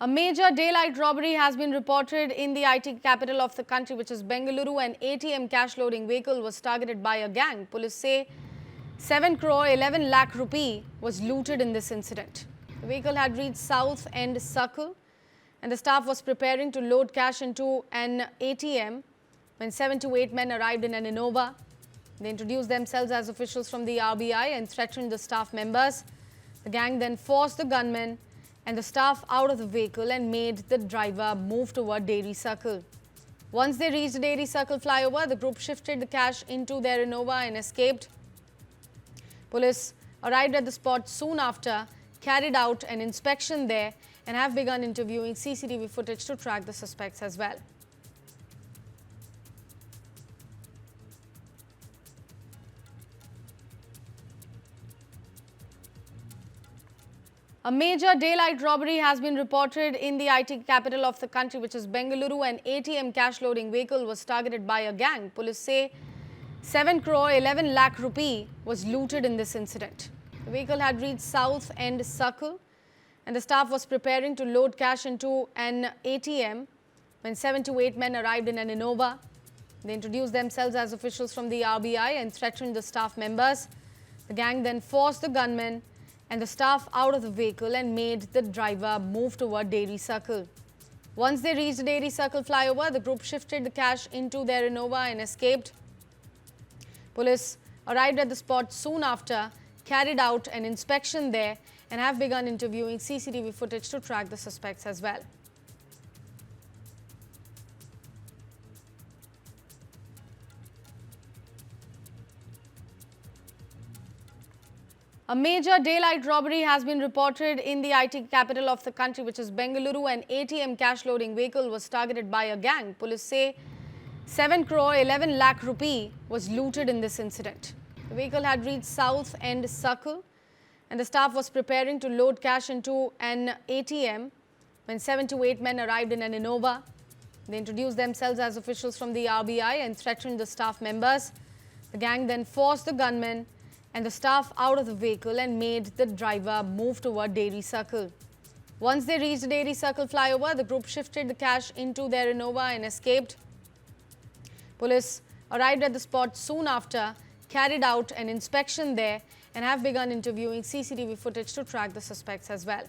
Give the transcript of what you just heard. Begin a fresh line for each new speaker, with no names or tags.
A major daylight robbery has been reported in the IT capital of the country, which is Bengaluru. An ATM cash loading vehicle was targeted by a gang. Police say 7 crore 11 lakh rupee was looted in this incident. The vehicle had reached South End Circle and the staff was preparing to load cash into an ATM when 7 to 8 men arrived in an Innova. They introduced themselves as officials from the RBI and threatened the staff members. The gang then forced the gunmen and the staff out of the vehicle and made the driver move toward Dairy Circle. Once they reached the Dairy Circle flyover, the group shifted the cash into their Innova and escaped. Police arrived at the spot soon after, carried out an inspection there and have begun interviewing CCTV footage to track the suspects as well. A major daylight robbery has been reported in the IT capital of the country, which is Bengaluru. An ATM cash loading vehicle was targeted by a gang. Police say 7 crore 11 lakh rupee was looted in this incident. The vehicle had reached South End Circle and the staff was preparing to load cash into an ATM when 7 to 8 men arrived in an Innova. They introduced themselves as officials from the RBI and threatened the staff members. The gang then forced the gunmen and the staff out of the vehicle and made the driver move toward Dairy Circle. Once they reached the Dairy Circle flyover, the group shifted the cash into their Innova and escaped. Police arrived at the spot soon after, carried out an inspection there and have begun interviewing CCTV footage to track the suspects as well. A major daylight robbery has been reported in the IT capital of the country, which is Bengaluru. An ATM cash loading vehicle was targeted by a gang. Police say 7 crore 11 lakh rupee was looted in this incident. The vehicle had reached South End Circle and the staff was preparing to load cash into an ATM when 7 to 8 men arrived in an Innova. They introduced themselves as officials from the RBI and threatened the staff members. The gang then forced the gunmen and the staff out of the vehicle and made the driver move toward Dairy Circle. Once they reached the Dairy Circle flyover, the group shifted the cash into their Innova and escaped. Police arrived at the spot soon after, carried out an inspection there and have begun interviewing CCTV footage to track the suspects as well.